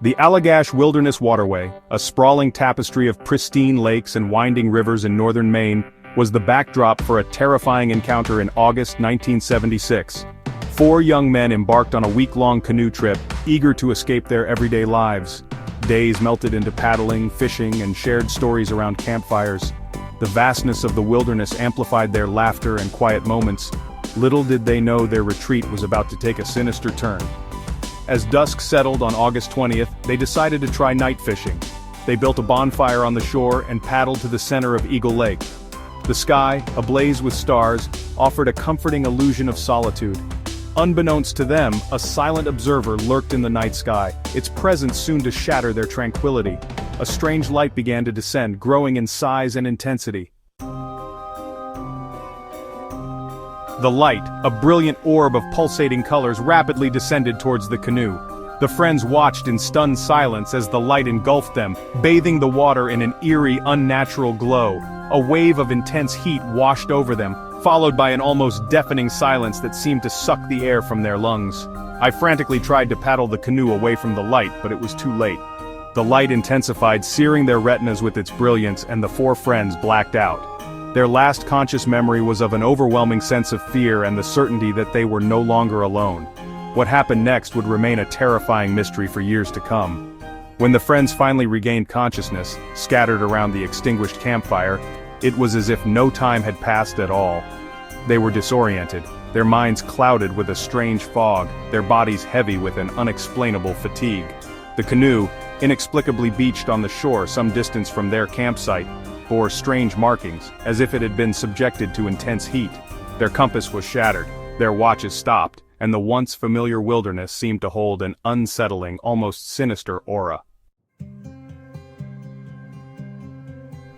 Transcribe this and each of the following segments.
The Allagash Wilderness waterway, a sprawling tapestry of pristine lakes and winding rivers in northern Maine, was the backdrop for a terrifying encounter in August 1976. Four young men embarked on a week-long canoe trip, eager to escape their everyday lives. Days melted into paddling, fishing, and shared stories around campfires. The vastness of the wilderness amplified their laughter and quiet moments. Little did they know their retreat was about to take a sinister turn. As dusk settled on August 20th, they decided to try night fishing. They built a bonfire on the shore and paddled to the center of Eagle Lake. The sky, ablaze with stars, offered a comforting illusion of solitude. Unbeknownst to them, a silent observer lurked in the night sky, its presence soon to shatter their tranquility. A strange light began to descend, growing in size and intensity. The light, a brilliant orb of pulsating colors, rapidly descended towards the canoe. The friends watched in stunned silence as the light engulfed them, bathing the water in an eerie, unnatural glow. A wave of intense heat washed over them, followed by an almost deafening silence that seemed to suck the air from their lungs. I frantically tried to paddle the canoe away from the light, but it was too late. The light intensified, searing their retinas with its brilliance, and the four friends blacked out. Their last conscious memory was of an overwhelming sense of fear and the certainty that they were no longer alone. What happened next would remain a terrifying mystery for years to come. When the friends finally regained consciousness, scattered around the extinguished campfire, it was as if no time had passed at all. They were disoriented, their minds clouded with a strange fog, their bodies heavy with an unexplainable fatigue. The canoe, inexplicably beached on the shore some distance from their campsite, bore strange markings, as if it had been subjected to intense heat. Their compass was shattered, their watches stopped, and the once familiar wilderness seemed to hold an unsettling, almost sinister aura.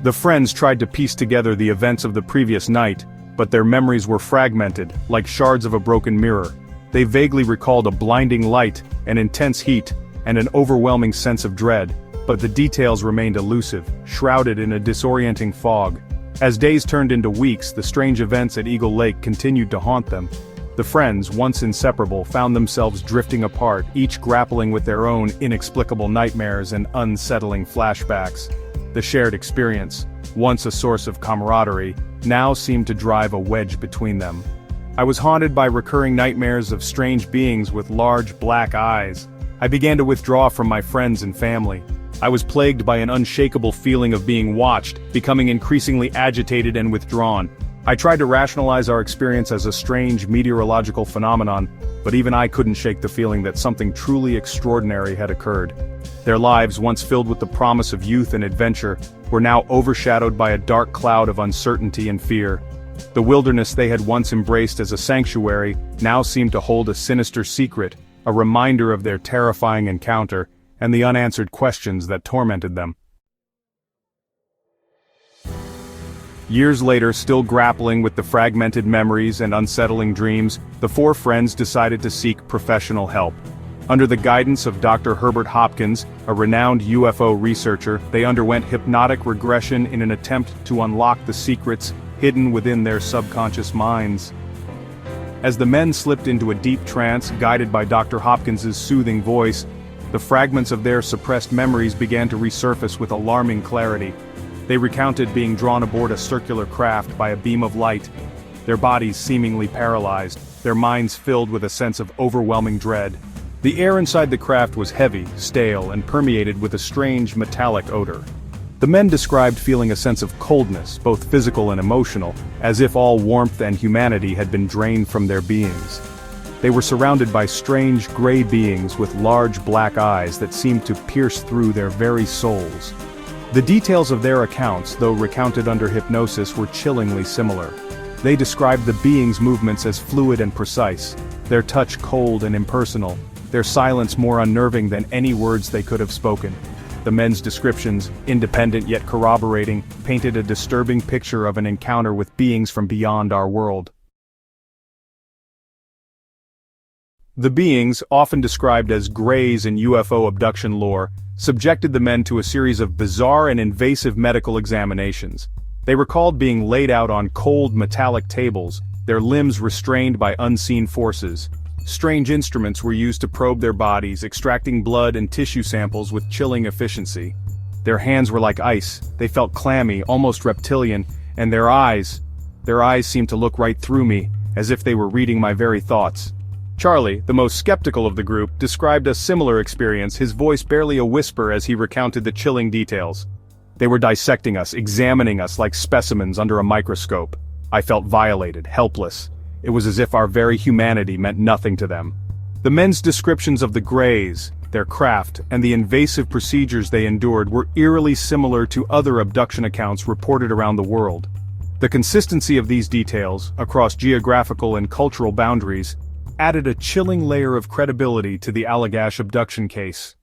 The friends tried to piece together the events of the previous night, but their memories were fragmented, like shards of a broken mirror. They vaguely recalled a blinding light, an intense heat, and an overwhelming sense of dread. But the details remained elusive, shrouded in a disorienting fog. As days turned into weeks, the strange events at Eagle Lake continued to haunt them. The friends, once inseparable, found themselves drifting apart, each grappling with their own inexplicable nightmares and unsettling flashbacks. The shared experience, once a source of camaraderie, now seemed to drive a wedge between them. I was haunted by recurring nightmares of strange beings with large black eyes. I began to withdraw from my friends and family. I was plagued by an unshakable feeling of being watched, becoming increasingly agitated and withdrawn. I tried to rationalize our experience as a strange meteorological phenomenon, but even I couldn't shake the feeling that something truly extraordinary had occurred. Their lives, once filled with the promise of youth and adventure, were now overshadowed by a dark cloud of uncertainty and fear. The wilderness they had once embraced as a sanctuary now seemed to hold a sinister secret, a reminder of their terrifying encounter, and the unanswered questions that tormented them. Years later, still grappling with the fragmented memories and unsettling dreams, the four friends decided to seek professional help. Under the guidance of Dr. Herbert Hopkins, a renowned UFO researcher, they underwent hypnotic regression in an attempt to unlock the secrets hidden within their subconscious minds. As the men slipped into a deep trance, guided by Dr. Hopkins's soothing voice, the fragments of their suppressed memories began to resurface with alarming clarity. They recounted being drawn aboard a circular craft by a beam of light, their bodies seemingly paralyzed, their minds filled with a sense of overwhelming dread. The air inside the craft was heavy, stale, and permeated with a strange metallic odor. The men described feeling a sense of coldness, both physical and emotional, as if all warmth and humanity had been drained from their beings. They were surrounded by strange gray beings with large black eyes that seemed to pierce through their very souls. The details of their accounts, though recounted under hypnosis, were chillingly similar. They described the beings' movements as fluid and precise, their touch cold and impersonal, their silence more unnerving than any words they could have spoken. The men's descriptions, independent yet corroborating, painted a disturbing picture of an encounter with beings from beyond our world. The beings, often described as Greys in UFO abduction lore, subjected the men to a series of bizarre and invasive medical examinations. They recalled being laid out on cold metallic tables, their limbs restrained by unseen forces. Strange instruments were used to probe their bodies, extracting blood and tissue samples with chilling efficiency. Their hands were like ice, they felt clammy, almost reptilian, and their eyes seemed to look right through me, as if they were reading my very thoughts. Charlie, the most skeptical of the group, described a similar experience, his voice barely a whisper as he recounted the chilling details. They were dissecting us, examining us like specimens under a microscope. I felt violated, helpless. It was as if our very humanity meant nothing to them. The men's descriptions of the Greys, their craft, and the invasive procedures they endured were eerily similar to other abduction accounts reported around the world. The consistency of these details, across geographical and cultural boundaries, added a chilling layer of credibility to the Allagash abduction case.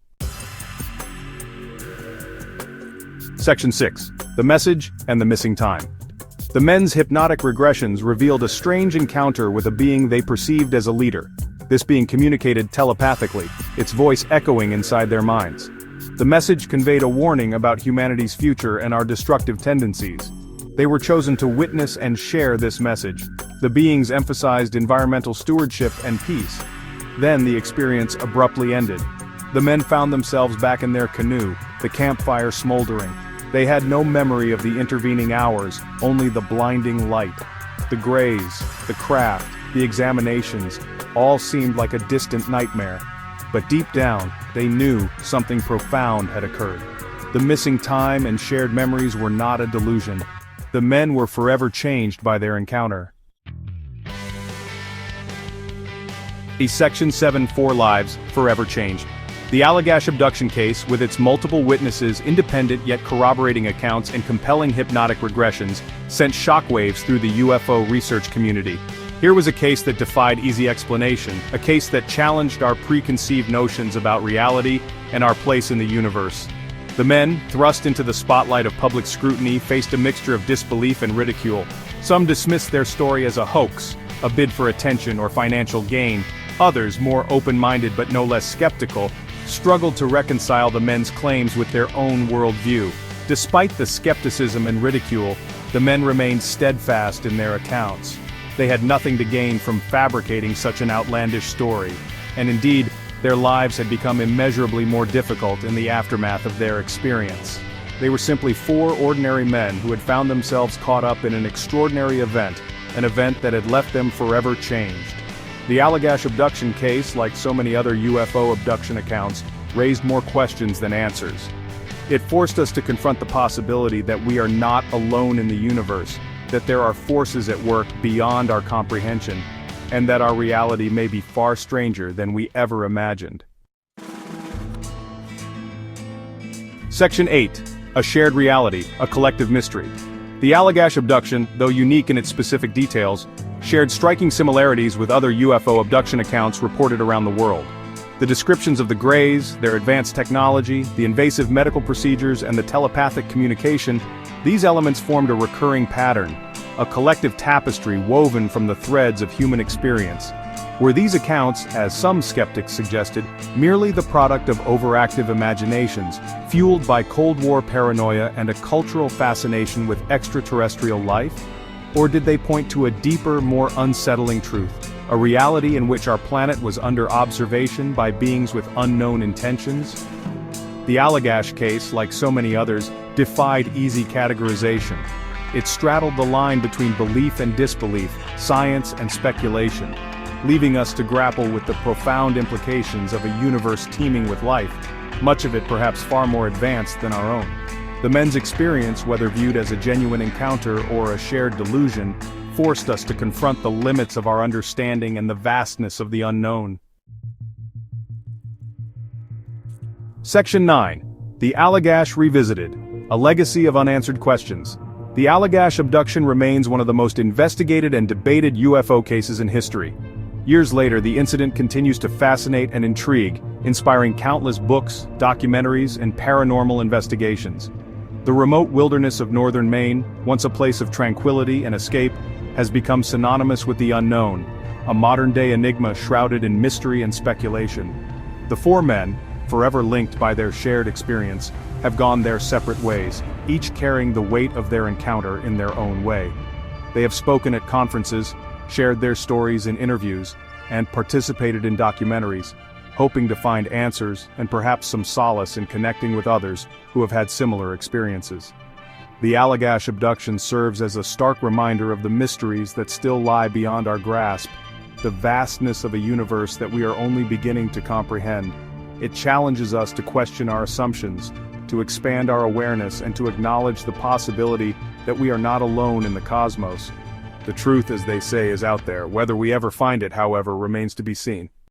Section 6. The Message and the Missing Time. The men's hypnotic regressions revealed a strange encounter with a being they perceived as a leader. This being communicated telepathically, its voice echoing inside their minds. The message conveyed a warning about humanity's future and our destructive tendencies. They were chosen to witness and share this message. The beings emphasized environmental stewardship and peace. Then the experience abruptly ended. The men found themselves back in their canoe, the campfire smoldering. They had no memory of the intervening hours, only the blinding light. The Greys, the craft, the examinations, all seemed like a distant nightmare. But deep down, they knew something profound had occurred. The missing time and shared memories were not a delusion. The men were forever changed by their encounter. Section 7 4 Lives, Forever Changed. The Allagash abduction case, with its multiple witnesses, independent yet corroborating accounts and compelling hypnotic regressions, sent shockwaves through the UFO research community. Here was a case that defied easy explanation, a case that challenged our preconceived notions about reality and our place in the universe. The men, thrust into the spotlight of public scrutiny, faced a mixture of disbelief and ridicule. Some dismissed their story as a hoax, a bid for attention or financial gain. Others, more open-minded but no less skeptical, struggled to reconcile the men's claims with their own worldview. Despite the skepticism and ridicule, the men remained steadfast in their accounts. They had nothing to gain from fabricating such an outlandish story, and indeed, their lives had become immeasurably more difficult in the aftermath of their experience. They were simply four ordinary men who had found themselves caught up in an extraordinary event, an event that had left them forever changed. The Allagash abduction case, like so many other UFO abduction accounts, raised more questions than answers. It forced us to confront the possibility that we are not alone in the universe, that there are forces at work beyond our comprehension, and that our reality may be far stranger than we ever imagined. Section 8. A Shared Reality, a Collective Mystery. The Allagash abduction, though unique in its specific details, shared striking similarities with other UFO abduction accounts reported around the world. The descriptions of the Greys, their advanced technology, the invasive medical procedures, and the telepathic communication, these elements formed a recurring pattern, a collective tapestry woven from the threads of human experience. Were these accounts, as some skeptics suggested, merely the product of overactive imaginations, fueled by Cold War paranoia and a cultural fascination with extraterrestrial life? Or did they point to a deeper, more unsettling truth, a reality in which our planet was under observation by beings with unknown intentions? The Allagash case, like so many others, defied easy categorization. It straddled the line between belief and disbelief, science and speculation, leaving us to grapple with the profound implications of a universe teeming with life, much of it perhaps far more advanced than our own. The men's experience, whether viewed as a genuine encounter or a shared delusion, forced us to confront the limits of our understanding and the vastness of the unknown. Section 9. The Allagash Revisited, a Legacy of Unanswered Questions. The Allagash abduction remains one of the most investigated and debated UFO cases in history. Years later, the incident continues to fascinate and intrigue, inspiring countless books, documentaries, and paranormal investigations. The remote wilderness of northern Maine, once a place of tranquility and escape, has become synonymous with the unknown, a modern-day enigma shrouded in mystery and speculation. The four men, forever linked by their shared experience, have gone their separate ways, each carrying the weight of their encounter in their own way. They have spoken at conferences, shared their stories in interviews, and participated in documentaries, hoping to find answers and perhaps some solace in connecting with others who have had similar experiences. The Allagash abduction serves as a stark reminder of the mysteries that still lie beyond our grasp, the vastness of a universe that we are only beginning to comprehend. It challenges us to question our assumptions, to expand our awareness, and to acknowledge the possibility that we are not alone in the cosmos. The truth, as they say, is out there. Whether we ever find it, however, remains to be seen.